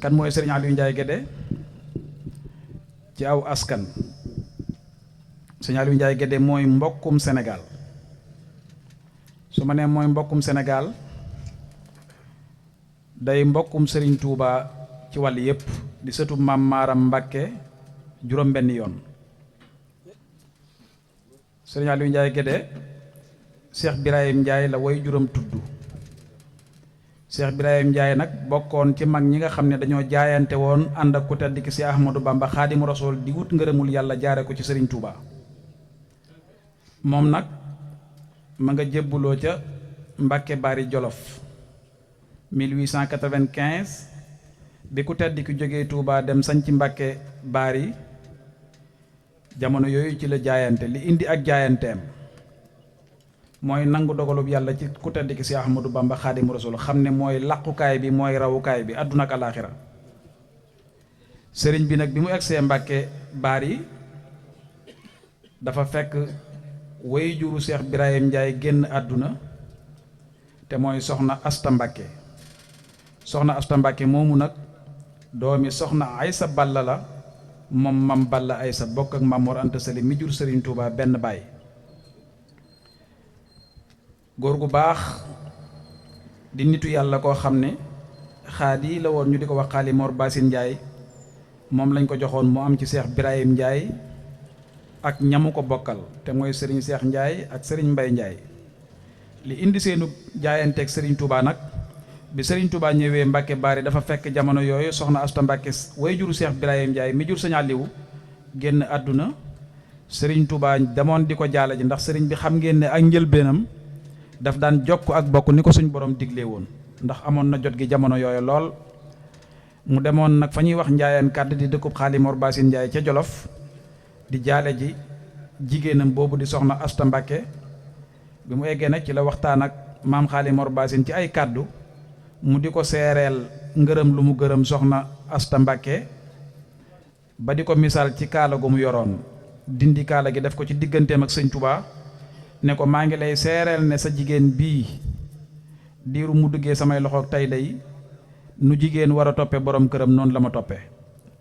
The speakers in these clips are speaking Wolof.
kan mooy sëriñ Aliou Ndiaye Guédé ci aw askan. sëriñ Aliou Ndiaye Guédé mooy mbokkum Sénégal. su ma nee mooy mbokkum Sénégal day mbokkum sëriñ Touba ci wàll yépp di sëtu maam Maaram Mbàkke juróom benn yoon. sëriñ Aliou Ndiaye Guédé Cheikh Birahim Ndiaye la way juróom tudd. Cheikh Birahim Ndiaye nag bokkoon ci mag ñi nga xam ne dañoo jaayante woon ànd ak ku tedd ki si Ahmadou Bamba Xaadimu Rasuul di wut ngërëmul yàlla jaare ko ci sëriñ Touba. moom nag ma nga jébbuloo ca Mbàkke Bari Jolof 1895 bi ku tedd ki jógee Touba dem sañ ci Mbàkke Bari jamono yooyu ci la jaayante li indi ak jaayanteem mooy nangu dogalub yàlla ci ku tedd ki si Ahmadou Bamba Xaadimu Rasuul xam ne mooy làqukaay bi mooy rawukaay bi àdduna ak alaaxira. sëriñ bi nag bi mu egsee Mbàkke Bari dafa fekk way juru Cheikh Birahim Ndiaye génn àdduna te mooy soxna Asta Mbàkke. soxna Asta Mbàkke moomu nag doomi soxna Aysa Balla la moom mam Balla Aysa bokk ak Maam Mor Anta Sali mi jur sëriñ Touba benn baay. góor gu baax di nitu yàlla koo xam ne xaadi la woon ñu di ko wax xaali Mor Basin Ndiaye moom lañ ko joxoon mu am ci Cheikh Birahim Ndiaye ak ñamu ko bokkal te mooy sëriñ Cheikh Ndiaye ak sëriñ Mbay Ndiaye. li indi seenu jaayanteeg sëriñ Touba nag bi sëriñ Touba ñëwee Mbàkke Bari dafa fekk jamono yooyu soxna Asta Mbàkke way juru Cheikh Birahim Ndiaye mi jur sëñ Aliou génn àdduna sëriñ Touba demoon di ko jaale ji ndax sëriñ bi xam ngeen ne ak njëlbeenam daf daan jokk ak bokk ni ko suñ borom diglee woon ndax amoon na jot gi jamono yooyu lool. mu demoon nag fa ñuy wax Njaayeen kàdd di dëkkub xaali Mor Basin Ndiaye ca Jolof di jaale ji jigéenam boobu di soxna Asta Mbàkke bi mu eggee nag ci la waxtaan ak maam xaali Mor Basin ci ay kàddu mu di ko seereel ngërëm lu mu gërëm soxna Asta Mbàkke ba di ko misaal ci kaala gu mu yoroon dindi kaala gi def ko ci digganteem ak sëñ Touba ne ko maa ngi lay seereel ne sa jigéen bii diiru mu duggee samay loxo tey day nu jigéen war a toppe borom këram noonu la ma toppe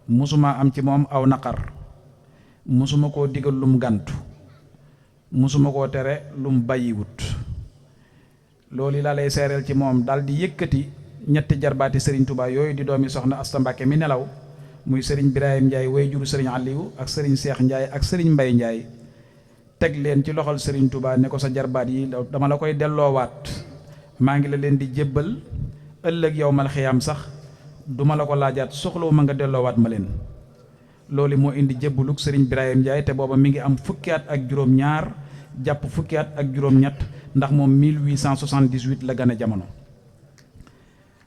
musuma am ci moom aw naqar musuma koo digal lum gàntu musuma koo tere lum bàyyiwut loolu laa lay seereel ci moom daal di yëkkati ñetti jarbaati sëriñ Touba yooyu di doomi soxna Asta Mbàkke mi nelaw muy sëriñ Birahim Ndiaye way juru sëriñ Aliou ak sëriñ Cheikh Ndiaye ak sëriñ Mbay Ndiaye teg leen ci loxol sëriñ Touba ne ko sa jarbaat yi dama la koy delloowaat maa ngi la leen di jébbal ëllëg yawmal xiyaam sax duma la ko laajaat soxlawu ma nga delloowaat ma leen. loolu moo indi jébbalug sëriñ Birahim Ndiaye te booba mi ngi am fukki at ak juróom-ñaar jàpp fukki at ak juróom-ñett ndax moom 1878 la gane jamono.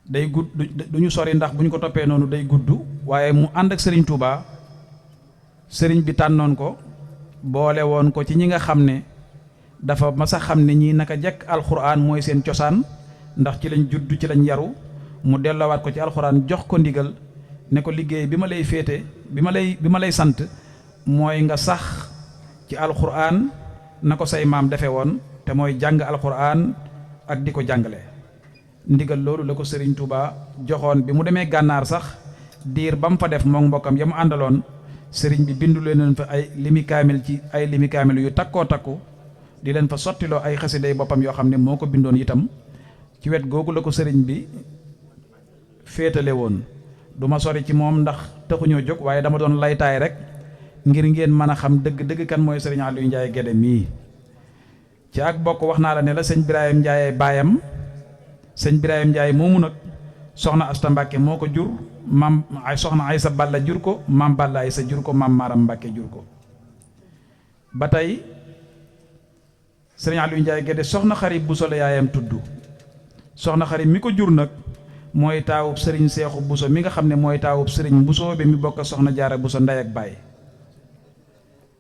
day gudd du ñu sori ndax bu ñu ko toppee noonu day gudd waaye mu ànd ak sëriñ Touba sëriñ bi tànnoon ko boole woon ko ci ñi nga xam ne dafa mas a xam ne ñii naka jekk alxuraan mooy seen cosaan ndax ci lañ judd ci lañ yaru mu delloowaat ko ci alxuraan jox ko ndigal ne ko liggéey bi ma lay féete bi ma lay sant mooy nga sax ci alxuraan na ko say maam defe woon te mooy jàng alxuraan ak di ko jàngale. ndigal loolu la ko sëriñ Touba joxoon bi mu demee gànnaar sax diir ba mu fa def moom mbokkam ya mu àndaloon sëriñ bi bindu leen fa ay limi kaamil yu takkoo takku di leen fa sottiloo ay xasiday boppam yoo xam ne moo ko bindoon itam ci wet googu la ko sëriñ bi féetale woon. du ma sori ci moom ndax taxuñoo jóg waaye dama doon laytaay rek ngir ngeen mën a xam dëgg-dëgg kan mooy sëriñ Aliou Ndiaye Guédé mii. ci ak bokk wax naa la ne la sëñ Birahim Ndiaye baayam sëñ Birahim Ndiaye moomu nag soxna Asta Mbàkke moo ko jur maam ay soxna Aysa Balla jur ko maam Balla Aysa jur ko maam Maaram Mbàkke jur ko. ba tey sëriñ Aliou Ndiaye Guédé soxna Xari Buso la yaayam tudd soxna Xari mi ko jur nag mooy taawub sëriñ Seexu Buso mi nga xam ne mooy taawub sëriñ Buso bi mi bokk soxna Jaara Buso ndey ak baay.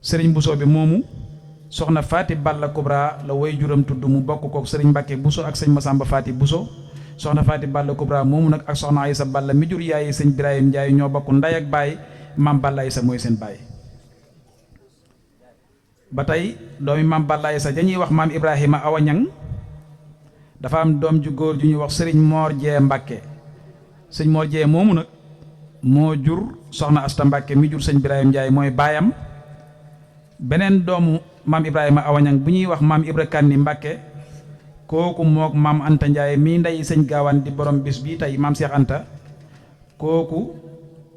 sëriñ Buso bi moomu soxna Faati Balla Kubra la way juram tudd mu bokk kook sëriñ Mbàkke Buso ak sëñ Masamba Faati Buso soxna Faati Balla Kubra moomu nag ak soxna Aysa Balla mi jur yaayi sëñ Birahim Ndiaye ñoo bokk ndey ak baay maam Balla Aysa mooy seen baay. ba tey doomi maam Balla Aysa dañuy wax maam Ibrahima Awa Ñang dafa am doom ju góor ju ñuy wax sëriñ Moor Jee Mbàkke sëñ Moor Jee moomu nag moo jur soxna Asta Mbàkke mi jur sëñ Birahim Njaay mooy baayam. beneen doomu maam Ibrahima awañang bu ñuy wax maam Ibra Kanni Mbàkke kooku mook maam Anta Njaay mii ndey sëñ gaawaan di borom bis bii tey maam Cheikh Anta kooku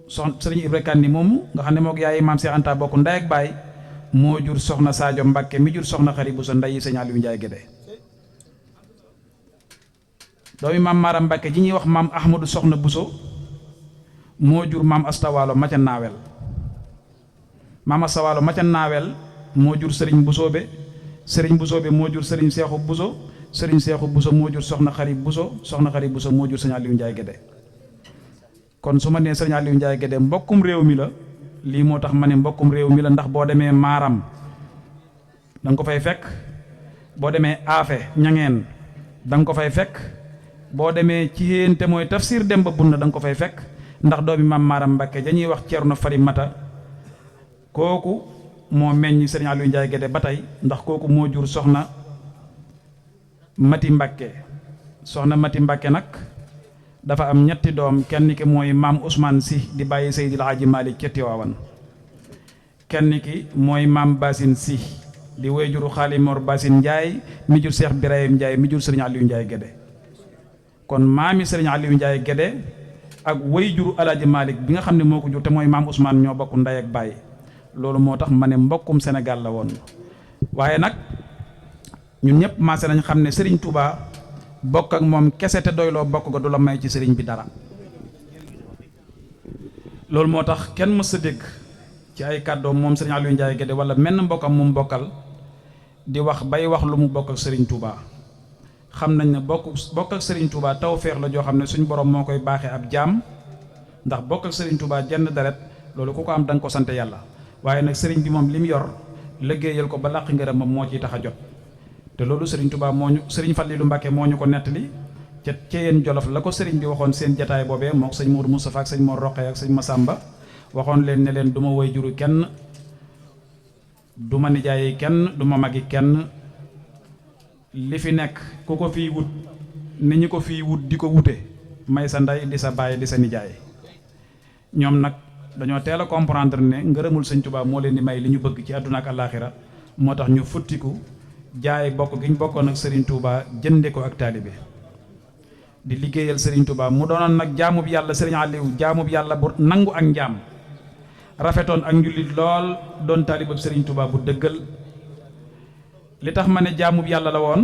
sëriñ Ibra Kanni moomu nga xam ne mook yaay maam Cheikh Anta bokk ndey ak baay moo jur soxna Sadio Mbàkke mi jur soxna Xari Buso ndeyi sëñ Aliou Njaay Gédé doomi maam Maaram Mbàkke ji ñuy wax maam Ahmadou soxna Buso moo jur maam Asta Waalo ma ca naawel maam Asta Waalo ma ca naawel moo jur sëriñ Busoobe sëriñ Busoobe moo jur sëriñ Seexu Buso sëriñ Seexu Buso moo jur soxna Xari Buso soxna Xari Buso moo jur sëñ Aliou Njaay Gédé kon su ma nee sëriñ Aliou Njaay Gédé mbokkum réew mi la lii moo tax ma ne mbokkum réew mi la ndax boo demee Maaram da nga ko fay fekk boo demee Aafe ñangeen da nga ko fay fekk boo demee ci yéen te mooy Tafsir Demba Bunna da nga ko fay fekk ndax doomi maam Maaram Mbàkke dañuy wax Ceerno Fari Mata kooku moo meññ sëriñ Aliou Njaay Gédé ba tey ndax kooku moo jur soxna Mati Mbàkke soxna Mati Mbàkke nag dafa am ñetti doom kenn ki mooy maam Ousmane Si di bàyyi Seydil Hadji Malick ca Tiwaawan kenn ki mooy maam Basin Si di woy juru Xaali Mor Basin Njaay mi jur Seex Birahim Njaay mi jur sëriñ Aliou Njaay Gédé kon maami sëriñ Aliou Njaay Gédé ak woy juru Alaaji Malick bi nga xam ne moo ko jur te mooy maam Ousmane ñoo bokk ndey ak baay loolu moo tax ma ne mbokkum Sénégal la woon waaye nag ñun ñëpp maase nañ xam ne sëriñ Touba bokk ak moom kese te doyloo bokk ga du la may ci sëriñ bi dara loolu moo tax kenn mës a dégg ci ay kàddoom moom sëriñ Aliou Njaay Gédé wala menn mbokkam mu bokkal di wax bay wax lu mu bokk ak sëriñ Touba xam nañ ne bokk ak sëriñ Touba tawfeex la joo xam ne suñ borom moo koy baaxee ab jaam ndax bokk ak sëriñ Touba jenn deret loolu ku ko am da nga ko sant yàlla waaye nag sëriñ bi moom li mu yor liggéeyal ko ba làq ngërëm moom moo ciy tax a jot te loolu sëriñ Touba moo ñu sëriñ Fallilu Mbàkke moo ñu ko nettali ca Ceyeen Jolof la ko sëriñ bi waxoon seen jataay boobee mook sëñ Mourou Moustapha ak sëñ Mor Roqe ak sëñ Massamba waxoon leen ne leen du ma woy juru kenn du ma nijaayi kenn du ma magi kenn li fi nekk ku ko fiy wut ni ñu ko fiy wut di ko wute may sa ndey di sa baay di sa nijaay ñoom nag dañoo teel a comprendre ne ngërëmul sëñ Touba moo leen di may li ñu bëgg ci àdduna ak àllaaxira moo tax ñu futtiku jaay bokk gi ñu bokkoon ak Serigne Touba jënde ko ak taalibe di liggéeyal Serigne Touba mu doonoon nag jaamub yàlla Serigne Aliou jaamub yàlla bu nangu ak njaam rafetoon ak njullit lool doon taalibab Serigne Touba bu dëggal li tax ma ne jaamub yàlla la woon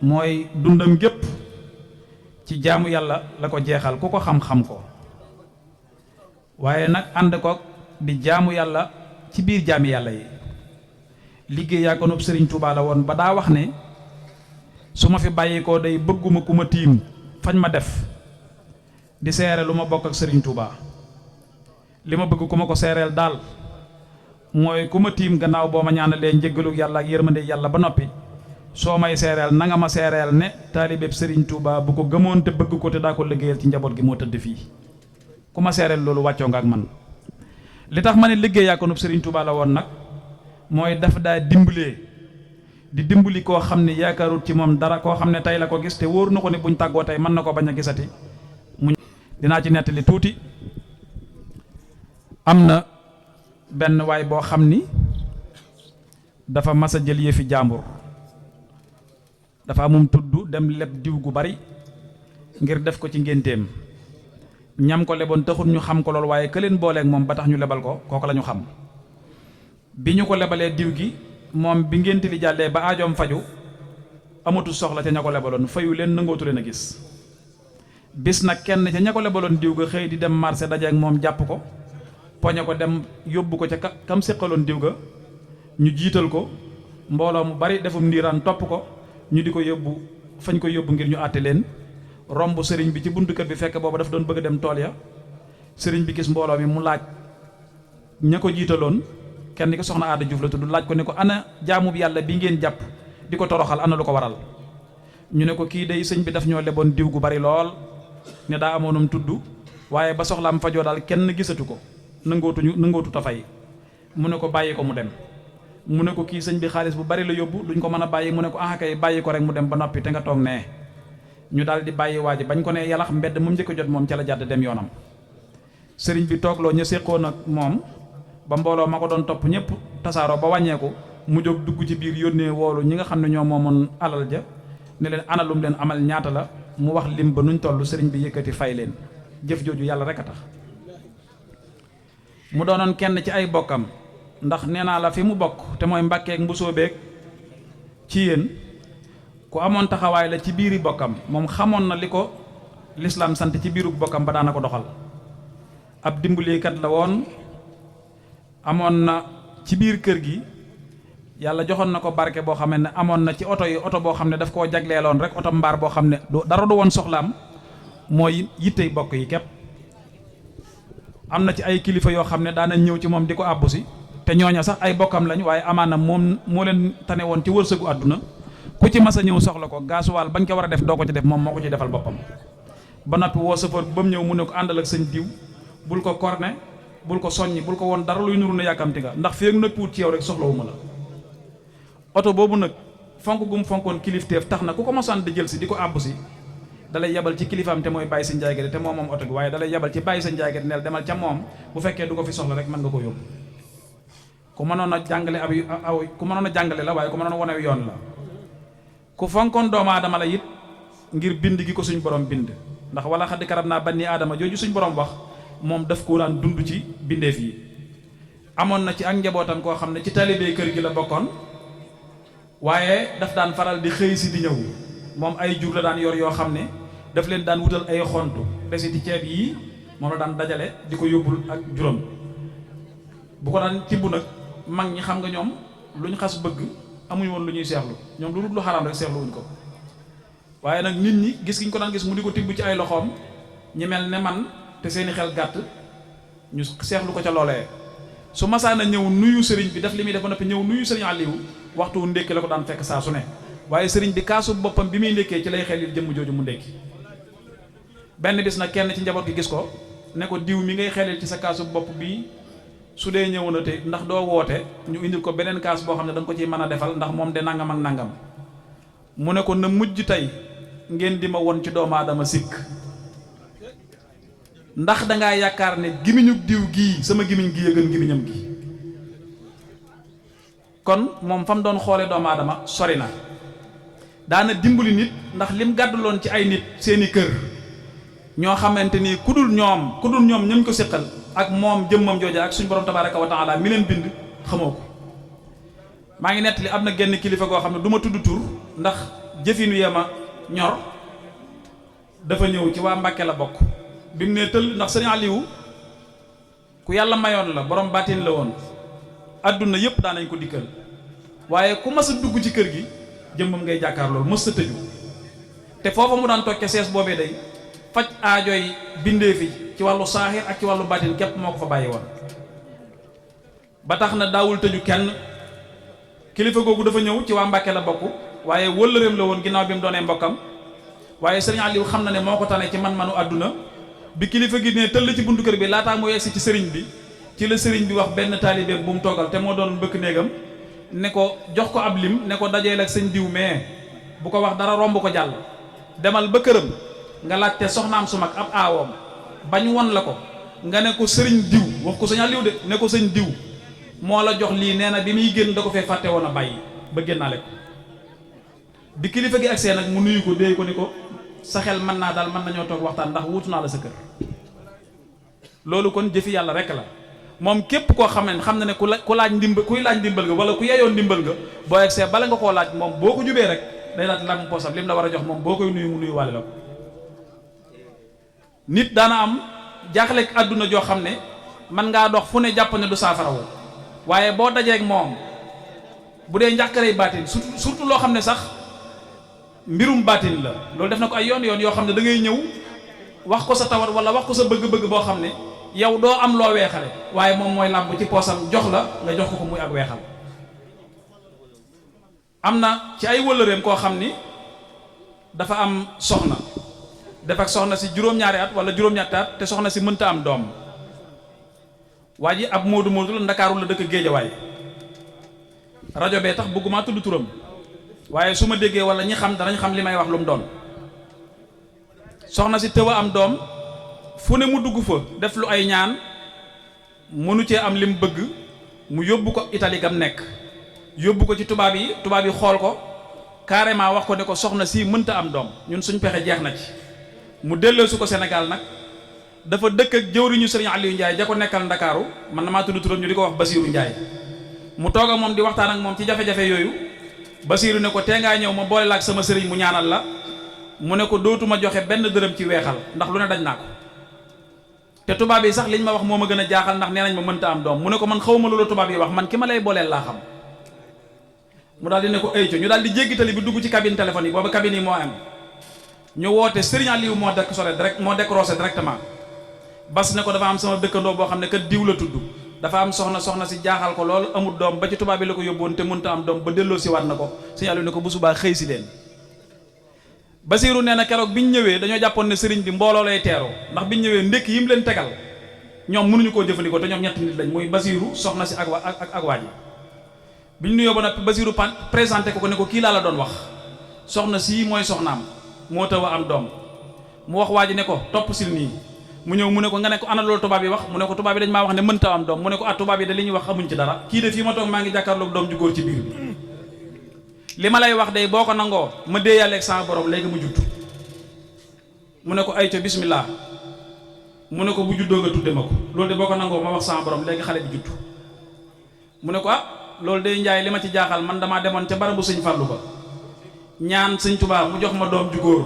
mooy dundam gépp ci jaamu yàlla la ko jeexal ku ko xam-xam ko waaye nag ànd ko di jaamu yàlla ci biir jaami yàlla yi liggéey yaa ko nopp Serigne Touba la woon ba daa wax ne su ma fi bàyyi ko day bëgguma ku ma tiim fañ ma def di seere lu ma bokk ak Serigne Touba li ma bëgg ku ma ko seereel daal mooy ku ma tiim gannaaw boo ma ñaanalee njëggalu yàlla ak yërmande yàlla ba noppi soo may seereel na nga ma seereel ne taalibeeb Serigne Touba bu ko gëmoon te bëgg ko te daa ko liggéeyal ci njaboot gi moo tëdd fii ku ma seereel loolu wàccoo nga ak man li tax ma ne liggéey yaa ko nopp Serigne Touba la woon nag mooy dafa daa dimbalee di dimbali koo xam ne yaakaarut ci moom dara koo xam ne tey la ko gis te wóor na ko ne buñ tàggoo tey mën na ko bañ a gisati mu dinaa ci nettali tuuti am na benn waay boo xam ni dafa mas a jël yëfi jàmbur dafa amum tudd dem leb diw gu bari ngir def ko ci ngénteem ñam ko leboon taxul ñu xam ko lool waaye ka leen booleeg moom ba tax ñu lebal ko kooku la ñu xam bi ñu ko lebalee diw gi moom bi ngénte li jàllee ba aajoom faju amatu soxla ca ña ko lebaloon fayu leen nangootu leen a gis bis nag kenn ca ña ko lebaloon diw ga xëy di dem marché daje ak moom jàpp ko poñe ko dem yóbbu ko ca kam séqaloon diw ga ñu jiital ko mbooloo mu bari defum ndiiraan topp ko ñu di ko yóbbu fañ ko yóbbu ngir ñu àtte leen romb sëriñ bi ci buntu kër bi fekk booba dafa doon bëgg a dem tool ya sëriñ bi gis mbooloo mi mu laaj ña ko jiitaloon kenn ki soxna Aada Juuf la tudd laaj ko ne ko ana jaamub yàlla bi ngeen jàpp di ko toroxal ana lu ko waral ñu ne ko kii day sëñ bi daf ñoo leboon diw gu bari lool ne daa amoonum tudd waaye ba soxlaam fajoo daal kenn gisatu ko nangootu ta fay mu ne ko bàyyi ko mu dem mu ne ko kii sëñ bi xaalis bu bari la yóbbu duñ ko mën a bàyyi mu ne ko ah kay bàyyi ko rek mu dem ba noppi te nga toog nee ñu daal di bàyyi waa ji bañ ko ne yalax mbedd mu njëkk a jot moom ca la jàdd dem yoonam sëriñ bi toogloo ña séqoon ak moom ba mbooloo ma ko doon topp ñëpp tasaaroo ba wàññeeku mu jóg dugg ci biir yónnee woolu ñi nga xam ne ñoo moomoon alal ja ne leen analum leen amal ñaata la mu wax lim ba nuñ toll sëriñ bi yëkkati fay leen jëf jooju yàlla rek a tax. mu doonoon kenn ci ay bokkam ndax nee naa la fi mu bokk te mooy mbàkkeek mbusoobeek ci yéen ku amoon taxawaay la ci biiri bokkam moom xamoon na li ko lislaam sant ci biiru bokkam ba daana ko doxal. ab dimbalikat la woon amoon na ci biir kër gi yàlla joxoon na ko barke boo xam ne amoon na ci oto yi oto boo xam ne daf koo jagleeloon rek oto mbaar boo xam ne dara du woon soxlaam mooy yittey bokk yi képp. am na ci ay kilifa yoo xam ne daanañ ñëw ci moom di ko àbbu si te ñooña sax ay bokkam lañ waaye amaana moom moo leen tane woon ci wërsëgu àdduna ku ci mas a ñëw soxla ko gaasuwaal bañ ko war a def doo ko ci def moom moo ko ci defal boppam. ba noppi woo sëfër ba mu ñëw mu ne ko àndal ak sëñ diw bul ko korne bul ko soññi bul ko woon dara luy nuru na yàkkamti nga ndax feeg nëppuwut ci yow rek soxlawuma la. oto boobu nag fonk gum fonkoon kilifteef tax na ku ko mosaan di jël si di ko àbbu si dalay yabal ci kilifaam te mooy bàyyi sa njaay te moom oto bi waaye dalay yabal ci bàyyi sa njaay neel demal ca moom bu fekkee du ko fi soxla rek mën nga ko yóbbu. ku mënoon a jàngale ku mënoon a jàngale la waaye ku mënoon a wane yoon la. ku fonkoon doomu aadama la it ngir bind gi ko suñ borom bind ndax wala xaddi karab naa banni aadama jooju suñ borom wax moom daf ko daan dund ci bindeef yi. amoon na ci ak njabootam koo xam ne ci talibé kër gi la bokkoon waaye daf daan faral di xëy si di ñëw moom ay jur la daan yor yoo xam ne daf leen daan wutal ay xontu desiti ceeb yii moom la daan dajale di ko yóbbul ak juróom bu ko daan tibb nag mag ñi xam nga ñoom lu ñu xas bëgg amuñu woon lu ñuy seexlu ñoom lu dul lu xaraam rek seexlu wuñ ko waaye nag nit ñi gis gi ñu ko daan gis mu di ko tibb ci ay loxoom ñi mel ne man te seeni xel gàtt ñu seexlu ko ca loolee su masaana ñëw nuyu sëriñ bi def li muy def ba noppi ñëw nuyu sëriñ Aliou waxtu wu ndékki la ko daan fekk saa su ne waaye sëriñ bi kaasu boppam bi muy ndékkee ci lay xel yi jëmm jooju mu ndékki benn bis nag kenn ci njaboot gi gis ko ne ko diw mi ngay xelil ci sa kaasu bopp bii su dee ñëw na te ndax doo woote ñu indil ko beneen kaas boo xam ne da nga ko ciy mën a defal ndax moom de nangam ak nangam mu ne ko na mujj tey ngeen di ma won ci doomu aadama sikk ndax dangaa yaakaar ne gimiñu diw gii sama gimiñ gi yëgën gimiñam gi kon moom fa mu doon xoole doomu aadama sori na daana dimbali nit ndax lim gàdduloon ci ay nit seeni kër ñoo xamante ni ku dul ñoom ñañ ko séqal ak moom jëmmam jooja ak suñ borom tabaraka wa taala mi leen bind xamoo ko. maa ngi nettali am na genn kilifa goo xam ne du ma tudd tur ndax jëfinu yema ñor dafa ñëw ci waa Mbàkke la bokk bi mu ne tëll ndax sëriñ Aliou ku yàlla mayoon la borom baatin la woon adduna yëpp daan nañ ko dikkal waaye ku mas a dugg ci kër gi jëmmam ngay jàkkaar loolu mës sa tëju te foofa mu daan toog sees boobee day faj aajooy bindee fi ci wàllu saaxir ak ci wàllu baatin képp moo ko fa bàyyi woon ba tax na daawul tëju kenn kilifa googu dafa ñëw ci waa Mbàkke la bokk waaye wëllëreem la woon ginnaaw bi mu doonee mbokkam waaye sëriñ Aliou xam na ne moo ko tane ci man-manu àdduna bi kilifa gi ne tëll ci buntu kër bi laataa mu yegsi ci sëriñ bi ci la sëriñ bi wax benn taalibeem bu mu toogal te moo doon bëkk néegam ne ko jox ko ab lim ne ko dajeel ak sëñ diw mais bu ko wax dara romb ko jàll demal ba këram nga laajte soxnaam su mag ab aawoom bañ won la ko nga ne ko sëriñ diw wax ko sëñ Aliou de ne ko sëñ diw moo la jox lii nee na bi muy génn da ko fee fàtte woon a bàyyi ba génnaale ko bi kilifa gi agsee nag mu nuyu ko déey ko ni ko sa xel mën naa daal mën nañoo toog waxtaan ndax wuutu naa la sa kër loolu kon jëfi yàlla rek la moom képp koo xam na ne ku laaj ndimbal kuy laaj ndimbal nga wala ku yeyoon ndimbal nga boo agsee bala nga koo laaj moom boo ko jubee rek day laaj lam poosam lim la war a jox moom boo koy nuyu mu nuyu wàlle la ko nit daana am jaaxleeg àdduna joo xam ne mën ngaa dox fu ne jàpp ne du saafarawu waaye boo dajeeg moom bu dee njàqarey baatin surtout loo xam ne sax mbirum baatin la loolu def na ko ay yoon yoo xam ne da ngay ñëw wax ko sa tawat wala wax ko sa bëgg-bëgg boo xam ne yow doo am loo weexale waaye moom mooy làmb ci poosam jox la nga jox ko muy ak weexal. am na ci ay wëllëreem koo xam ni dafa am soxna def ak soxna si juróom-ñaari at wala juróom-ñetti at te soxna si mënta am doom waa ji ab moodu la ndakaaru la dëkk Géejawaay rajo bee tax bëgguma tudd turam waaye su ma déggee wala ñi xam danañ xam li may wax lu mu doon soxna si tëw a am doom fu ne mu dugg fa def lu ay ñaan mënu cee am lim bëgg mu yóbbu ko Italie gam nekk yóbbu ko ci tubaab yi xool ko carrément wax ko ne ko soxna si mënta am doom ñun suñ pexe jeex na ci mu delloosu ko Sénégal nag dafa dëkk ak jëwriñu Serigne Aliou Ndiaye ja ko nekkal Ndakaaru man na maa tudd turam ñu di ko wax Basiiru Ndiaye mu toog ak moom di waxtaan ak moom ci jafe-jafe yooyu Basiiru ne ko tee ngaa ñëw ma boole la ak sama sëriñ mu ñaanal la mu ne ko dootuma joxe benn dërëm ci weexal ndax lu ne daj naa ko te tubaab yi sax liñ ma wax moo ma gën a jaaxal ndax nee nañ ma mënta am doom mu ne ko man xawma loolu tubaab yi wax man ki ma lay booleel laa xam mu daal di ne ko ayco ñu daal di jéggi tali bi dugg ci cabine téléphone yi booba cabine yi moo am ñu woote Serigne Aliou moo décroché directement bas ne ko dafa am sama dëkkandoo boo xam ne kat diw la tudd dafa am soxna si jaaxal ko loolu amul doom ba ci tubaab bi la ko yóbboon te mënta am doom ba delloo si waat na ko Serigne Aliou ne ko bu subaa xëy si leen Basiiru nee na keroog biñ ñëwee dañoo jàppoon ne sëriñ bi mbooloo lay teeroo ndax biñ ñëwee ndékk yi mu leen tegal ñoom mënuñu koo jëfandikoo te ñoom ñetti nit lañ muy Basiiru soxna si ak waa ji biñ nuyoo ba noppi Basiiru présenté ko ne ko kii laa la doon wax soxna sii mooy soxnaam moo taw a am doom mu wax waa ji ne ko topp sil nii mu ñëw mu ne ko nga ne ko ana loolu tubaab yi wax mu ne ko tubaab yi dañ maa wax ne mënta am doom mu ne ko tubaab yi da li ñuy wax xamuñ ci dara kii de fii ma toog maa ngi jàkkaarloog doom ju góor ci biir bi li ma lay wax day boo ko nangoo ma déeyaleeg sama borom léegi mu judd mu ne ko ayca bismillah mu ne ko bu juddoo nga tudde ma ko loolu de boo ko nangoo ma wax sama borom léegi xale bi judd mu ne ko loolu de njaay li ma ci jaaxal man damaa demoon ca barabu sëñ Fàllu ba ñaan sëñ Tuubaa mu jox ma doom ju góor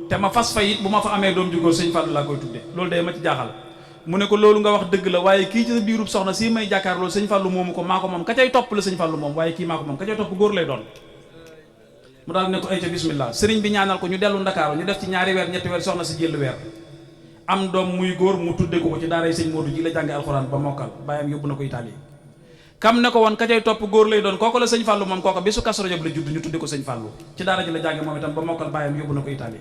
te ma fas fa it bu ma fa amee doom ju góor sëñ Fàllu laa koy tudde loolu de ma ci jaaxal mu ne ko loolu nga wax dëgg la waaye kii ci sa biirub soxna si may jàkkaar loolu sëñ Fàllu moomu ko maa ko moom ka cay topp la sëñ Fàllu moom waaye kii maa ko moom ka cay topp góor lay doon mu daal ne ko ay ca bismillah sëriñ bi ñaanal ko ñu dellu Ndakaaru ñu def ci ñaari weer ñetti weer soxna si jël weer am doom muy góor mu tudde ko ci daaray sëñ Modou ji la jànge alxuraan ba mokkal bàyyam yóbbu na ko Italie kam ne ko woon ka cay topp góor lay doon kooku la sëñ Fàllu moom kooku bisu Kazu Rajab la judd ñu tudde ko sëñ Fàllu ci daara ji la jànge moom itam ba mokkal bàyyam yóbbu na ko Italie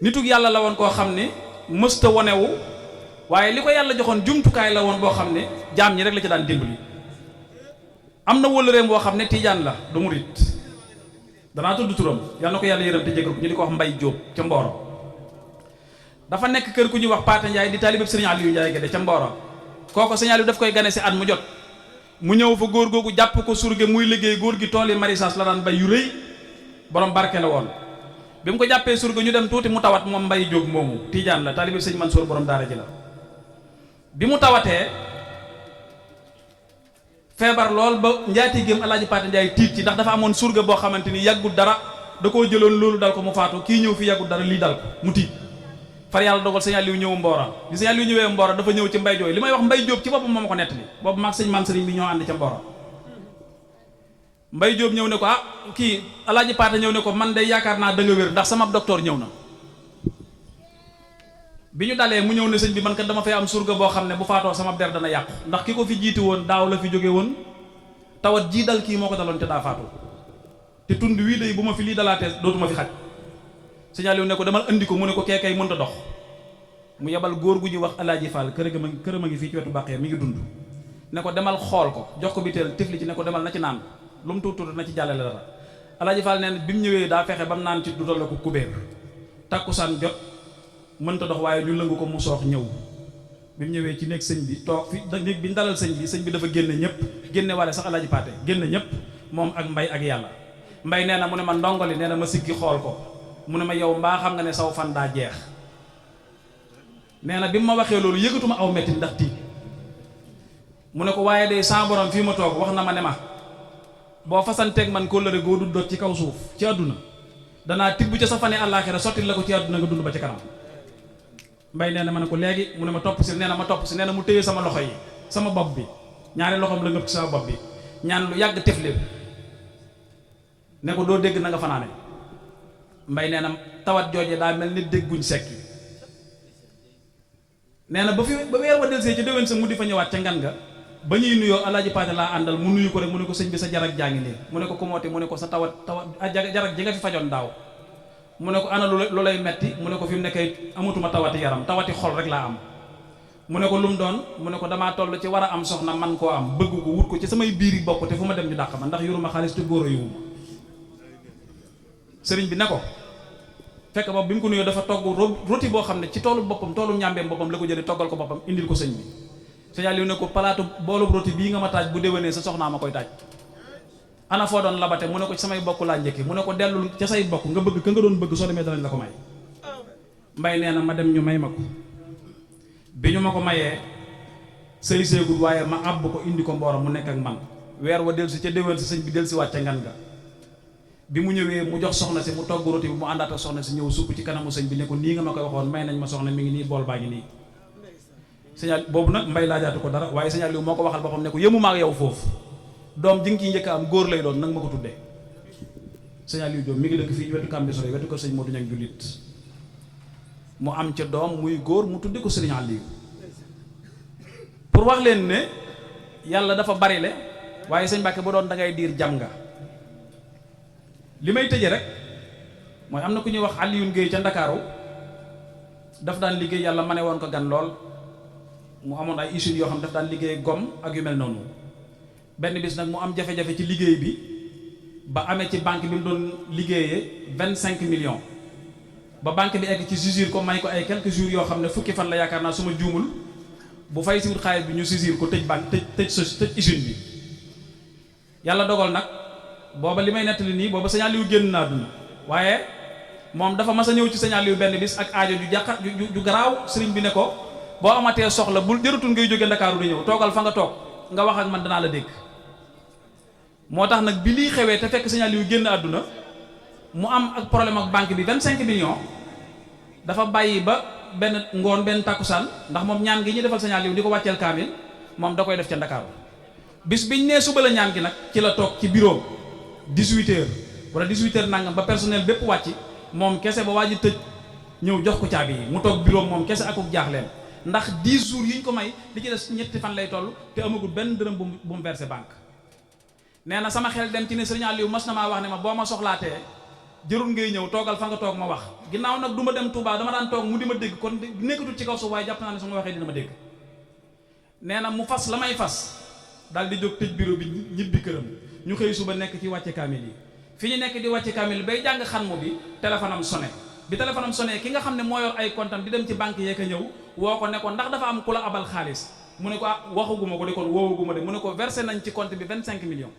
nitug yàlla la woon koo xam ne mësta wonewu waaye li ko yàlla joxoon jumtukaay la woon boo xam ne jaam ñi rek la ci daan dimbali am na wóllëreem boo xam ne tiijaan la du murit danaa tudd turam yàlla na ko yàlla yërëm te jégal ko ñu di ko wax Mbay Jóob ca Mbooro dafa nekk kër ku ñuy wax Paate Njaay di taalibeb Sëriñ Aliou Njaay Gédé ca Mbooro kooko Sëriñ Aliou daf koy gane si at mu jot mu ñëw fa góor googu jàpp ko surge muy liggéey góor gi tool yi maraîchage la daan bay yu rëy borom barke la woon bi mu ko jàppee surge ñu dem tuuti mu tawat moom Mbay Jóob moomu tiijaan la taalibeb Sëriñ Mansour borom daara ji la bi mu tawatee feebar lool ba njaatigéem Alaaji Paate Njaay tiit ci ndax dafa amoon surga boo xamante ni yàggul dara da koo jëloon loolu dal ko mu faatu kii ñëw fi yàggul dara lii dal ko mu tiit far yàlla dogal sëñ Aliou ñëw Mboora bi sëñ Aliou ñëwee Mboora dafa ñëw ci Mbay Jooy li may wax Mbay Jóob ci boppam moo ma ko nettali boobu maag sëñ maam sëriñ bi ñoo ànd ca Mboora Mbay Jóob ñëw ne ko kii Alaaji Paate ñëw ne ko man de yaakaar naa da nga wér ndax sama docteur ñëw na bi ñu dalee mu ñëw ne sëñ bi man kat dama fay am surga boo xam ne bu faatoo sama der dana yàqu ndax ki ko fi jiiti woon daaw la fi jóge woon tawat jii dal kii moo ko daloon te daa faatu te tund wii day bu ma fi lii dalaatee dootuma fi xaj sëñ Aliou ne ko demal andi ko mu ne ko keekay mënta dox mu yebal góor gu ñuy wax Alaaji Fall këram a ngi fii ci wetu bàqee mi ngi dund ne ko demal xool ko jox ko biteel tifli ci ne ko demal na ci naan lu mu tuut na ci jàllale dara Alaaji Fall nee na bi mu ñëwee daa fexe ba mu naan ci du toll ko kubéer takkusaan jot mënta dox waaye ñu lëngu ko mu soox ñëw bi mu ñëwee ci nekk sëñ bi toog fi néeg bi ñu dalal sëñ bi dafa génne ñëpp génne wale sax Alaaji Paate génne ñëpp moom ak Mbay ak yàlla Mbay nee na mu ne ma ndongoli nee na ma siggi xool ko mu ne ma yow mbaa xam nga ne saw fan daa jeex nee na bi mu ma waxee loolu yëgatuma aw metti ndax tiit mu ne ko waaye day sa borom fii ma toog wax na ma ne ma boo fasanteeg man kóllëre goo du dot ci kaw suuf ci àdduna danaa tibb ca sa fane àllaaxira sotti la ko ci àdduna nga dund ba ci kanam Mbay nee na ma ne ko léegi mu ne ma topp si nee na ma topp si nee na mu téye sama loxo yi sama bopp bi ñaari loxoom la ngëpp ci sama bopp bi ñaan lu yàgg tefle ne ko doo dégg na nga fanaane Mbay nee na tawat jooje daa mel ni dégguñ sekki nee na ba weer wa delsee ci déwén sa mu di fa ñëwaat ca ngan nga ba ñuy nuyoo Alaaji Paate laa àndal mu nuyu ko rek mu ne ko sëñ bi sa jarak jaa ngi nii mu ne ko kumooti mu ne ko sa tawat jarak ji nga fi fajoon daaw mu ne ko ana lu lay metti mu ne ko fi mu nekkee amatuma tawati yaram tawati xol rek laa am mu ne ko lu mu doon mu ne ko damaa toll ci war a am soxna man koo am bëgg ko wut ko ci samay biiri bopp te fu ma dem ñu dàq ma ndax yoruma xaalis te góor a yiwuma sëriñ bi ne ko fekk boobu bi mu ko nuyoo dafa togg roti boo xam ne ci toolu boppam toolu ñàmbeem boppam la ko jëlee toggal ko boppam indil ko sëñ bi. sëñ Aliou ne ko palaatu boolub roti bii nga ma taaj bu déwénee sa soxnaa ma koy taaj. ana foo doon labate mu ne ko ci samay bokk laa njëkki mu ne ko dellul ca say bokk nga bëgg ka nga doon bëgg soo demee danañ la ko may. mbay nee na ma dem ñu may ma ko bi ñu ma ko mayee sëy seegul waaye ma àbb ko indi ko mbooram mu nekk ak man weer wa dellu si ca déwén si sëñ bi dellu si wàcce ngan nga bi mu ñëwee mu jox soxna si mu togg roti bi mu àndaat ak soxna si ñëw sukk ci kanamu sëñ bi ne ko nii nga ma koy waxoon may nañ ma soxna mi ngi nii bool baa ngi nii. signal boobu nag mbay laajaatu ko dara waaye signal moo ko waxal boppam ne ko yëmuma ak yow foofu doom ji nga ciy njëkk am góor lay doon nag ma ko tuddee. signal yu doom mi ngi dëkk fii wetu Kambi Sore wetu ko sëñ Modou Niang jullit mu am ca doom muy góor mu tudde ko Sëriñ Aliou pour wax leen ne yàlla dafa bari le waaye sëñ Mbàkke bu doon da ngay diir jam nga li may tëje rek mooy am na ku ñuy wax Alioune Guèye ca Ndakaaru daf daan liggéey yàlla ma ne woon ko gan lool mu amoon ay usines yoo xam daf daan liggéey gom ak yu mel noonu benn bis nag mu am jafe-jafe ci liggéey bi ba amee ci banque bi mu doon liggéeyee 25 millions ba banque bi egg ci saisir ko may ko ay quelques jours yoo xam ne fukki fan la yaakaar naa su ma juumul bu fay si wut xaalis bi ñu saisir ko tëj banque tëj usine bi yàlla dogal nag booba li may nettali nii booba Sëñ Aliou génn naa dund waaye moom dafa mas a ñëw ci Sëñ Aliou benn bis ak aajo ju garaaw sëriñ bi ne ko boo amatee soxla bul jëratul ngay jóge Ndakaaru di ñëw toogal fa nga toog nga wax ak man danaa la dégg moo tax nag bi lii xewee te fekk Sëñ Aliou génn àdduna mu am ak problème ak banque bi 25 millions dafa bàyyi ba benn ngoon benn takkusaan ndax moom ñaan gi ñu defal Sëñ Aliou di ko wàcceel kaamil moom da koy def ca Ndakaaru bis biñ nee suba la ñaan gi nag ci la toog ci bureau 18h wala 18h nangam ba personnel bépp wàcc moom kese ba waa ji tëj ñëw jox ko caabi yi mu toog bureau moom kese akuk jaaxleen ndax 10 jours yi ñu ko may li ci des ñetti fan lay toll te amagul benn dërëm bu mu versé banque. nee na sama xel dem ci ne Sëriñ Aliou mas na maa wax ne ma boo ma soxlaatee jërul ngay ñëw toogal fa nga toog ma wax ginnaaw nag du ma dem Touba dama daan toog mu di ma dégg kon nekkatul ci kaw suuf waaye jàpp naa ne su ma waxee dina ma dégg. nee na mu fas la may fas daal di jóg tëj bureau bi ñibbi këram ñu xëy suba nekk ci wàcce kaamil yi fi ñu nekk di wàcce kaamil bay jàng xanmu bi téléphone am sonné bi téléphone am sonné ki nga xam ne moo yor ay comptam di dem ci banque yeeg a ñëw woo ko ne ko ndax dafa am ku la abal xaalis mu ne ko ah waxaguma ko de kon woowaguma de mu ne ko versé nañ ci compte bi 25 millions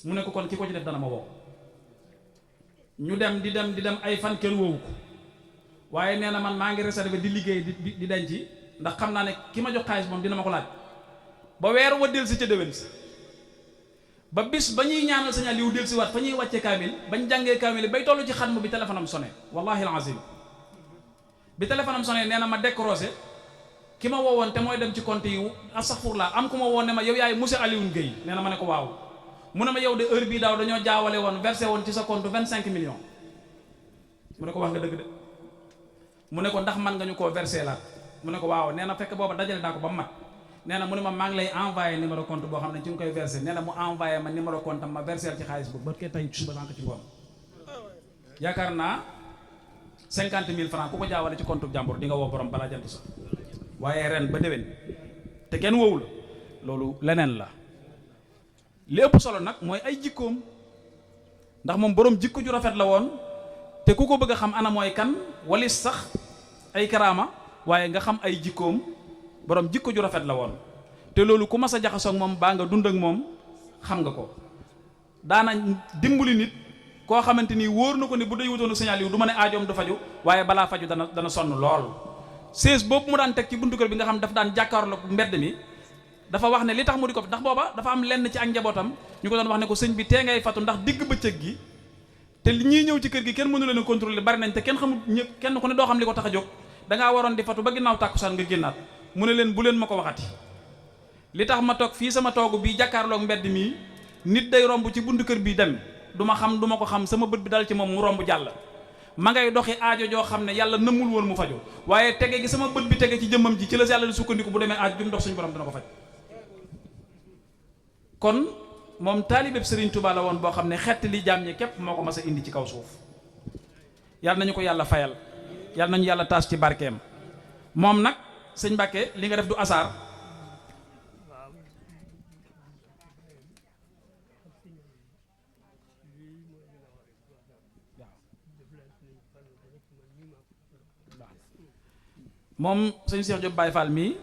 mu ne ko kon ki ko ci def dana ma woo ñu dem di dem ay fan kenn woowu ko waaye nee na man maa ngi réservé di liggéey di denc ndax xam naa ne ki ma jox xaalis moom dina ma ko laaj ba weer wa del si ca déwén si ba bis ba ñuy ñaanal Sëñ Aliou del si waat fa ñuy wàcce kaamil bañ jàngee kaamil bay tollu ci xatmu bi téléphone am sonné wallahi alazim bi téléphone am sonné nee na ma décroché ki ma woowoon te mooy dem ci compte yi astaghfirullah am ku ma woon ne ma yow yaay monsieur Alioune Guèye nee na ma ne ko waaw mu ne ma yow de heure bii daaw dañoo jaawale woon versé woon ci sa compte 25 millions mu ne ko wax nga dëgg de mu ne ko ndax man nga ñu koo versé laat mu ne ko waaw nee na fekk booba dajale naa ko ba mu mat nee na mu ne ma maa ngi lay envoyé numéro compte boo xam ne ci nga koy versé nee na mu envoyé ma numéro compte am ma versé ci xaalis boobu ba kee tey suba sànq ci ngoon yaakaar naa 50 000 francs ku ko jaawale ci compte jàmbur di nga woo borom balaa jant sax waaye ren ba déwén te kenn woowu la loolu leneen la li ëpp solo nag mooy ay jikkoom ndax moom borom jikko ju rafet la woon te ku ko bëgg a xam ana mooy kan walis sax ay karaama waaye nga xam ay jikkoom borom jikko ju rafet la woon te loolu ku mas a jaxasoo ak moom baa nga dund ak moom xam nga ko daana dimbali nit koo xamante ni wóor na ko ni bu dee wutoon Sëñ Aliou du ma ne aajoom du faju waaye balaa faju dana sonn lool. sées boobu mu daan teg ci buntu kër bi nga xam daf daan jàkkaarloo mbedd mi dafa wax ne li tax mu di ko ndax booba dafa am lenn ci ak njabootam ñu ko doon wax ne ko sëñ bi tee ngay fatu ndax digg bëccëg gi te li ñuy ñëw ci kër gi kenn mënu leen a contrôler bari nañ te kenn xamul ñëpp kenn ku ne doo xam li ko tax a jóg dangaa waroon di fatu ba ginnaaw tàkkusaan nga génnaat mu ne leen bu leen ma ko waxati li tax ma toog fii sama toogu bii jàkkaarloog mbedd mii nit day romb ci buntu kër bii dem du ma xam du ma ko xam sama bët bi dal ci moom mu romb jàll ma ngay doxi aajo joo xam ne yàlla nëmmul woon mu faju waaye tege gi sama bët bi tege ci jëmmam ji ci la yàlla di sukkandiku bu demee aajo ju mu dox suñu borom dina ko faj kon moom taalibeb Serigne Touba la woon boo xam ne xett li jaam ñi képp moo ko mas a indi ci kaw suuf yàlla nañu ko yàlla fayal yàlla nañu yàlla taas ci barkeem moom nag sëñ Mbàkke li nga def du asaar moom sëñ Cheikh Diop Baye Fall mii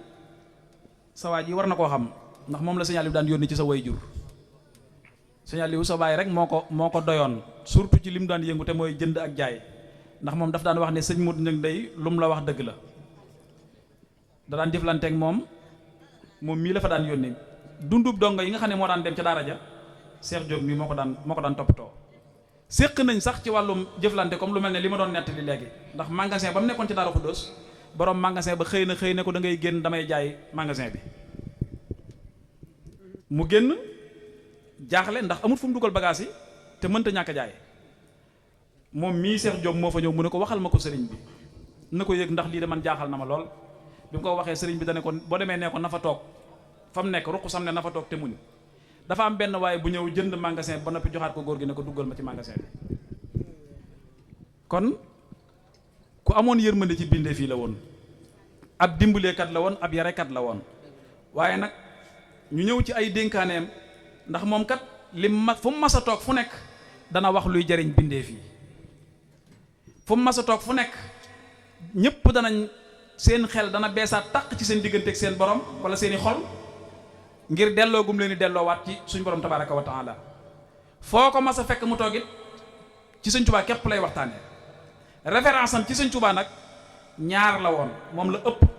sa waa ji war na koo xam ndax moom la sëñ Aliou daan yónni ci sa way jur sëñ Aliou sa baay rek moo ko doyoon surtout ci li mu daan yëngu te mooy jënd ak jaay ndax moom daf daan wax ne sëñ Modou Ndiang day lu mu la wax dëgg la da daan jëflanteeg moom mii la fa daan yónni dundub dongo yi nga xam ne moo daan dem ca daara ja Cheikh Diop mii moo ko daan toppatoo séq nañ sax ci wàllum jëflante comme lu mel ne li ma doon nettali léegi ndax magasin ba mu nekkoon ci Daaru Xuddoos borom magasin ba xëy na ko da ngay génn damay jaay magasin bi mu génn jaaxle ndax amut fu mu dugal bagage yi te mënta ñàkk a jaay moom mii Cheikh Diop moo fa ñëw mu ne ko waxal ma ko sëriñ bi na ko yëg ndax lii de man jaaxal na ma lool bi mu ko waxee sëriñ bi dane ko boo demee nee ko na fa toog fa mu nekk ruq sam ne na fa toog te muñ dafa am benn waaye bu ñëw jënd magasin ba noppi joxaat ko góor gi ne ko duggal ma ci magasin bi kon ku amoon yërmande ci bindee fii la woon ab dimbaleekat la woon ab yarekat la woon waaye nag ñu ñëw ci ay dénkaaneem ndax moom kat fu mu mas a toog fu nekk dana wax luy jariñ bindee fii fu mu mas a toog fu nekk ñëpp danañ seen xel dana beesaat tàq ci seen diggante ak seen borom wala seeni xol ngir delloo gum leen di delloowaat ci suñ borom tabaraka wa taala foo ko mas a fekk mu toogit ci sëñ Tuubaa képp lay waxtaane référence am ci sëñ Tuubaa nag ñaar la woon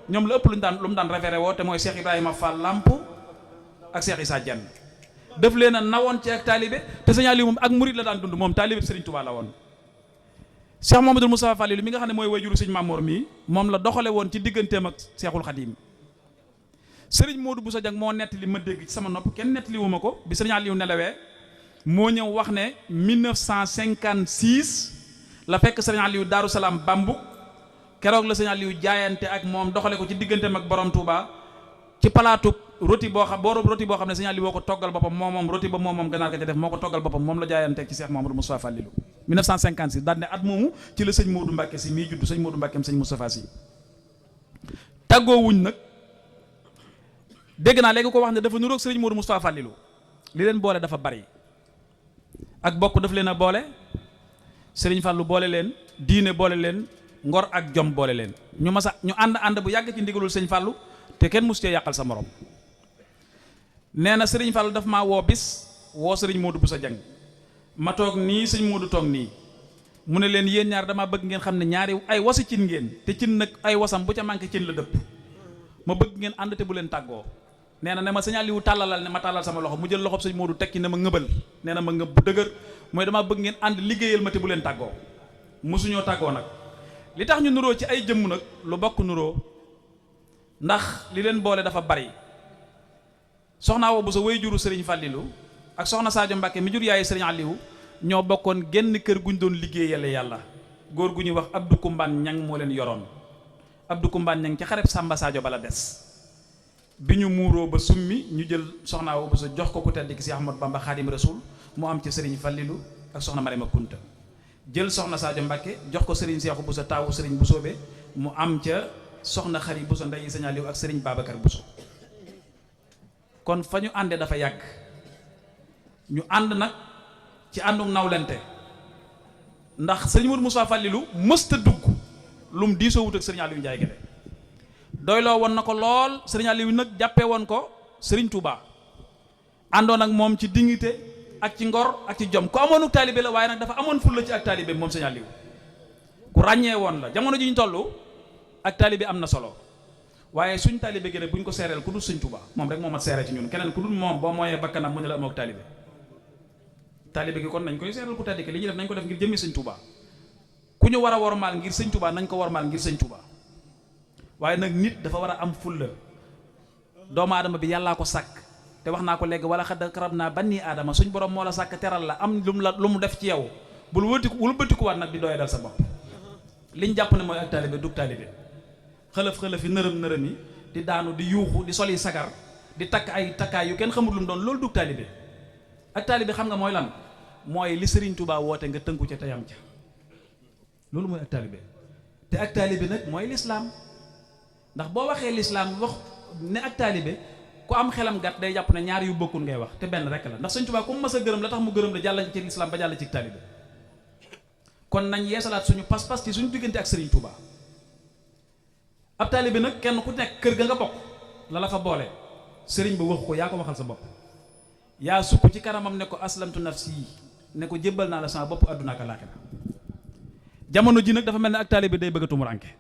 ñoom la ëpp lu mu daan référé woo te mooy Cheikh Ibrahima Fall Lamp ak Cheikh Issa Diène def leen a nawoon ci ak taalibe te sëñ Aliou moom ak murid la daan dund moom taalibe sëriñ Tuubaa la woon Cheikh Mouhamadoul Moustapha Fallilu mi nga xam ne mooy wayjuru sëñ Mamour mii moom la doxale woon ci digganteem ak Cheikhul Khadim sëriñ Modou Bousso Dieng moo nettali ma dégg ci sama nopp kenn nettali wu ma ko bi sëriñ Aliou nelawee moo ñëw wax ne 1956 la fekk sëriñ Aliou Daaru Salaam Bambu keroog la sëriñ Aliou jaayante ak moom doxale ko ci digganteem ak borom Touba ci palaatu roti boo xam ne sëriñ Aliou woo ko toggal boppam moom roti ba moom ganaar ga ca def moo ko toggal boppam moom la jaayante ci Cheikh Mouhamadou Moustapha Fallilu 1956 daal ne at moomu ci la sëñ Modou Mbacke si mii juddu sëñ Modou Mbacke sëñ Moustapha si tàggoo wuñ nag dégg naa léegi ko wax ne dafa nuroog sëriñ Modou Moustapha Fallilu li leen boole dafa bari ak bokk daf leen a boole sëriñ Fallu boole leen diine boole leen ngor ak jom boole leen ñu ànd bu yàgg ci ndigalul sëñ Fallu te kenn mus cee yàqal sa morom nee na sëriñ Fallu daf maa woo bis woo sëriñ Modou Bousso Dieng ma toog nii sëñ Modou toog nii mu ne leen yéen ñaar dama bëgg ngeen xam ne ñaari ay wasi cin ngeen te cin nag ay wasam bu ca manqué cin la dëpp ma bëgg ngeen ànd te bu leen tàggoo nee na ne ma sëñ Aliou tàllalal ne ma tàllal sama loxo mu jël loxob sëñ Modou tekki ne ma ngëbal nee na ma ngëb bu dëgër mooy dama bëgg ngeen ànd liggéeyal ma te bu leen tàggoo mosuñoo tàggoo nag li tax ñu nuroo ci ay jëmm nag lu bokk nuroo ndax li leen boole dafa bari soxna Awa Bousso way juru sëriñ Fallilu ak soxna Sadio Mbacke mi jur yaayu sëriñ Aliou ñoo bokkoon genn kër guñ doon liggéeyale yàlla góor gu ñuy wax Abdou Kumbaan Ñang moo leen yoroon Abdou Kumbaan Ñang ci xareb Samba Sadio bala des bi ñu muuroo ba summi ñu jël soxna Awa Bousso jox ko ku tedd ki si Ahmad Bamba Xaadim Rasul mu am ci sëriñ Fallilu ak soxna Marema Kunta jël soxna Sadio Mbacke jox ko sëriñ Seexu Bousso taawu sëriñ Boussobe mu am ca soxna Xari Bousso ndeyi sëriñ Aliou ak sëriñ Babacar Bousso kon fa ñu ànde dafa yàgg ñu ànd nag ci àndum nawlente ndax sëriñ Modou Moustapha Fallilu mësta dugg lum diisoo wut ak sëriñ Aliou Ndiaye Guédé doyloo woon na ko lool sëriñ Aliou nag jàppee woon ko sëriñ Touba àndoon ak moom ci dignité ak ci ngor ak ci jom ku amoon ak taalibe la waaye nag dafa amoon fulla ci ak taalibe moom sëriñ Aliou ku ràññee woon la jamono ji ñu toll ak taalibe am na solo waaye suñ taalibe Guédé buñ ko seereel ku dul sëriñ Touba moom rek moo mat seere ci ñun keneen ku dul moom boo mooyee bakkanam mu ne la amoo ak taalibe gi kon nañ koy seeral ku tedd ki li ñuy def nañ ko def ngir jëmmi sëñ Touba ku ñu war a wormaal ngir sëñ Touba nañ ko wormaal ngir sëñ Touba waaye nag nit dafa war a am fulla doomu aadama bi yàllaa ko sàkk te wax naa ko léegi wala xad karramnaa banii aadama suñ borom moo la sàkk teral la am lu mu def ci yow bul bëtikuwaat nag di doye dal sa bopp liñ jàpp ne mooy ak taalibe dug taalibe xëlëf yi nërëm yi di daanu di yuuxu di soli sagar di takk ay takkaay yu kenn xamul lu mu doon loolu dug taalibe ak taalibe xam nga mooy lan mooy li Serigne Touba woote nga tënku ca teyam ca loolu mooy ak taalibe te ak taalibe nag mooy lislaam ndax boo waxee lislaam wax ne ak taalibe ku am xelam gàtt day jàpp ne ñaar yu bokkul ngay wax te benn rek la ndax Serigne Touba ku mu mas a gërëm la tax mu gërëm la jàll ci lislaam ba jàll ci taalibe kon nañ yeesalaat suñu pas-pas ci suñu diggante ak Serigne Touba ab taalibe nag kenn ku nekk kër ga nga bokk la la fa boole sëriñ ba waxu ko yaa ko waxal sa bopp yaa sukk ci kanamam ne ko aslamtu nafsi ne ko jébbal naa la sama bopp àdduna ak àllaaxira jamono ji nag dafa mel ne ak taalibe day bëgg a tumuranke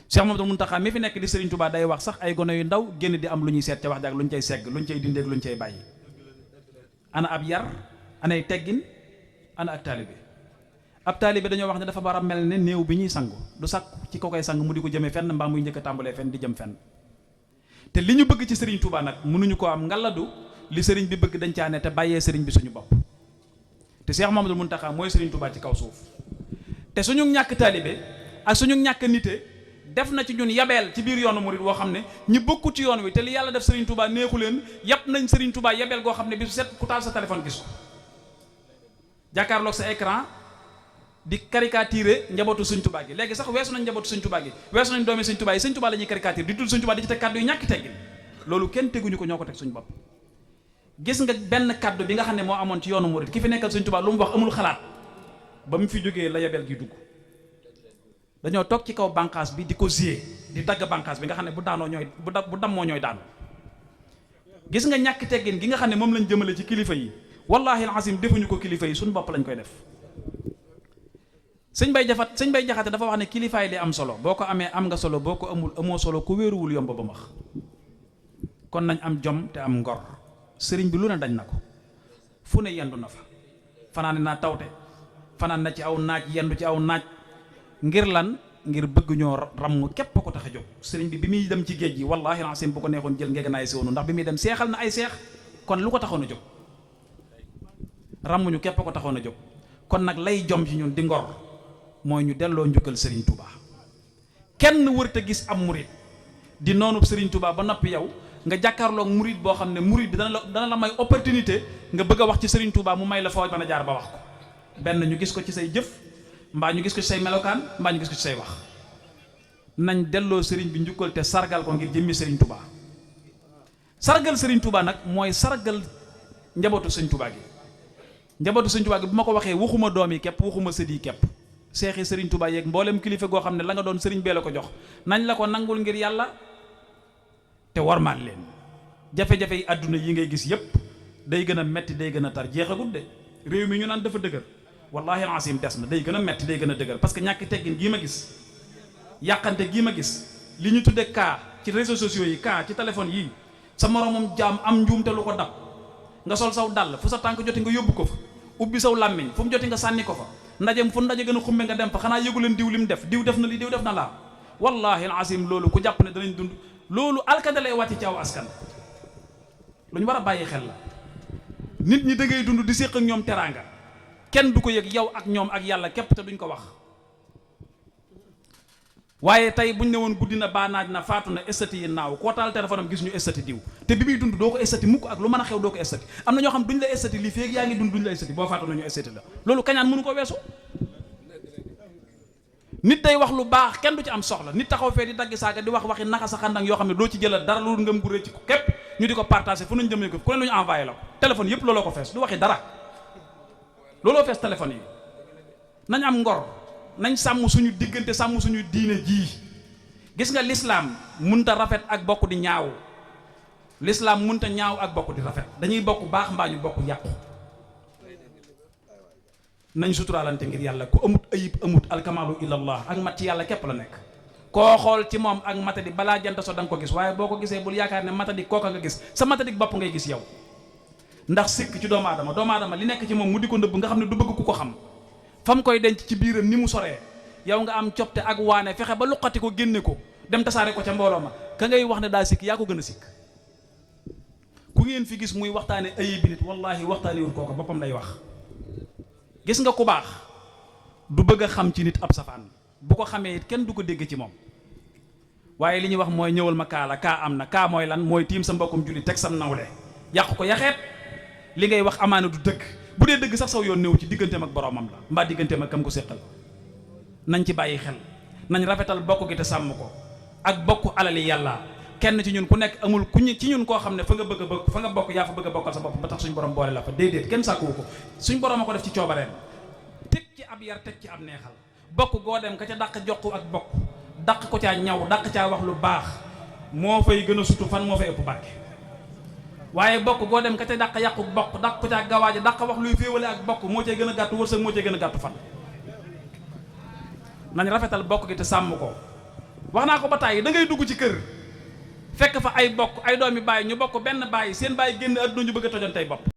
Cheikh Mamadou Mountakha mi fi nekk di Serigne Touba day wax sax ay gone yu ndaw génn di am lu ñuy seet ca wax jaak lu ñu cay segg lu ñu cay dindeeg lu ñu cay bàyyi ana ab yar anay teggin ana ak taalibe ab taalibe dañoo wax ne dafa war a mel ne néew bi ñuy sangu du sàkku ci ko koy sang mu di ko jëmee fenn mbaa muy njëkk a tàmbalee fenn di jëm fenn te li ñu bëgg ci Serigne Touba nag mënuñu koo am ngaladu li Serigne bi bëgg dañ caa ne te bàyyee Serigne bi suñu bopp te Cheikh Mamadou Mountakha mooy Serigne Touba ci kaw suuf te suñu ñàkk taalibe ak suñu ñàkk nite def na ci ñun yabeel ci biir yoonu murid woo xam ne ñi bokku ci yoon wi te li yàlla def Serigne Touba neexu leen yàpp nañ Serigne Touba yabeel goo xam ne bi su set ku taal sa téléphone gis ko jàkkaarloog sa écran di caricature njabootu Serigne Touba gi léegi sax weesu nañ njabootu Serigne Touba gi weesu nañ doomi Serigne Touba yi Serigne Touba la ñuy caricature di tudd Serigne Touba di ci teg kàddu yu ñàkk teggin loolu kenn teguñu ko ñoo ko teg suñu bopp gis nga benn kàddu bi nga xam ne moo amoon ci yoonu murid ki fi nekkal Serigne Touba lu mu wax amul xalaat ba mu fi jógee la yabeel gi dugg dañoo toog ci kaw bànqaas bi di ko ziyee di dagg bànqaas bi nga xam ne bu daanoo ñooy bu dammoo ñooy daanu gis nga ñàkk teggin gi nga xam ne moom lañ jëmale ci kilifa yi wallahi alazim defuñu ko kilifa yi suñu bopp lañ koy def sëñ bay jaxate dafa wax ne kilifaay li am solo boo ko amee am nga solo boo ko amul amoo solo ku wéeruwul yomb ba max kon nañ am jom te am ngor sëriñ bi lu ne dañ na ko fu ne yendu na fa fanaan naa tawte fanaan na ci aw naaj yendu ci aw naaj ngir lan ngir bëgg ñoo ramm képp ko tax a jóg sëriñ bi muy dem ci géej gi wallahi alazim bu ko neexoon jël ngeeganaay siwonu ndax bi muy dem seexal na ay seex kon lu ko taxoon a jóg rammuñu képp ko taxoon a jóg kon nag lay jom ci ñun di ngor mooy ñu delloo njukkal Serigne Touba kenn wërta gis am murid di noonu Serigne Touba ba noppi yow nga jàkkaarloog murid boo xam ne murid bi dana la may opportunité nga bëgg a wax ci Serigne Touba mu may la foo mën a jaar ba wax ko benn ñu gis ko ci say jëf mbaa ñu gis ko ci say melokaan mbaa ñu gis ko ci say wax nañ delloo Serigne bi njukkal te sargal ko ngir jëmmi Serigne Touba sargal Serigne Touba nag mooy sargal njabootu Serigne Touba gi njabootu Serigne Touba gi bu ma ko waxee waxuma doom yi képp waxuma sët yi képp seexi Serigne Touba yeeg mboolem kilifa goo xam ne la nga doon Serigne bee la ko jox nañ la ko nangul ngir yàlla te warmaal leen jafe-jafe yi àdduna yi ngay gis yépp day gën a metti day gën a tar jeexagut de réew mi ñu naan dafa dëgër wallahi alasim des na day gën a metti day gën a dëgër parce que ñàkk teggin gii ma gis yàqante gii ma gis li ñu tudde kaa ci réseaux sociaux yi kaa ci téléphone yii sa moromam jaam am njuumte lu ko dab nga sol saw dàll fu sa tànk joti nga yóbbu ko fa ubbi saw làmmiñ fu mu joti nga sànni ko fa ndajem fu ndaje gën a xumbe nga dem fa xanaa yëgu leen diw lim def diw def na li diw def na laa wallahi alasim loolu ku jàpp ne danañ dund loolu alkande lay wàcc ci aw askan lu ñu war a bàyyi xel la nit ñi da ngay dund di séq ak ñoom teraanga kenn du ko yëg yow ak ñoom ak yàlla képp te duñ ko wax waaye tey buñ ne woon guddi na baa naaj na faatu na estati yi naaw koo taal téléphone am gis ñu estati diw te bi muy dund doo ko estati mukk ak lu mën a xew doo ko estati am na ñoo xam duñ la estati lii feeg yaa ngi dund duñ la estati boo faatu nañu estati la loolu kañaan mënu ko weesu nit day wax lu baax kenn du ci am soxla nit taxaw fee di dagg saaga di wax waxi naxa sa xandang yoo xam ne doo ci jëlal dara loolu ngëm gu rëcc ko képp ñu di ko partagé fu nañ jëmee ko ku ne lu ñu envoyé la ko téléphone yëpp looloo ko fees du waxi dara looloo fees téléphone yi nañ am ngor nañ sàmm suñu diggante sàmm suñu diine jii gis nga lislaam munta rafet ak bokk di ñaaw lislaam munta ñaaw ak bokk di rafet dañuy bokk baax mbaa ñu bokk yàqu nañ suturaalante ngir yàlla ku amut ayib amut alkamaalu illallah ak mat ci yàlla képp la nekk koo xool ci moom ak matadi balaa jant so da nga ko gis waaye boo ko gisee bul yaakaar ne matadi kooka nga gis sa matadi bopp ngay gis yow ndax sikk ci doomu aadama li nekk ci moom mu di ko nëbb nga xam ne du bëgg ku ko xam fa mu koy denc ci biiram ni mu soree yow nga am copte ak waane fexe ba luqati ko génne ko dem tasaare ko ca mbooloo ma ka ngay wax ne daa sikk yaa ko gën a sikk ku ngeen fi gis muy waxtaane ayib bi nit wallahi waxtaanewul kooka boppam lay wax gis nga ku baax du bëgg a xam ci nit ab safaan bu ko xamee it kenn du ko dégg ci moom waaye li ñuy wax mooy ñëwal ma kaa la kaa am na kaa mooy lan mooy tiim sa mbokkum julli teg sam nawle yàq ko yaxeet li ngay wax amaana du dëgg bu dee dëgg sax saw yoon néew ci digganteem ak boroomam la mbaa digganteem ak kam ko séqal nañ ci bàyyi xel nañ rafetal bokk gi te sàmm ko ak bokk alali yàlla kenn ci ñun ku nekk amul ku ci ñun koo xam ne fa nga bëgg a bokk fa nga bokk yaa fa bëgg a bokkal sa bopp ba tax suñ borom boole la fa déedéet kenn sàkkuwu ko suñ borom a ko def ci coobareem teg ci ab yar teg ci ab neexal bokk goo dem ka ca dàq jox ak bokk daq ko caa ñaw daq caa wax lu baax moo fay gën a sutu fan moo fay ëpp barke. waaye bokk goo dem ka ca daq yàqu bokk daq ko caa gawaaje daq wax luy féewale ak bokk moo cay gën a gàttu wërsëg moo cay gën a gàttu fan. nañ rafetal bokk gi te sàmm ko. wax naa ko ba tàyyi da ngay dugg ci kër fekk fa ay bokk ay doomi baay ñu bokk benn baay seen baay génn àdduna ñu bëgg a tojoon tey bopp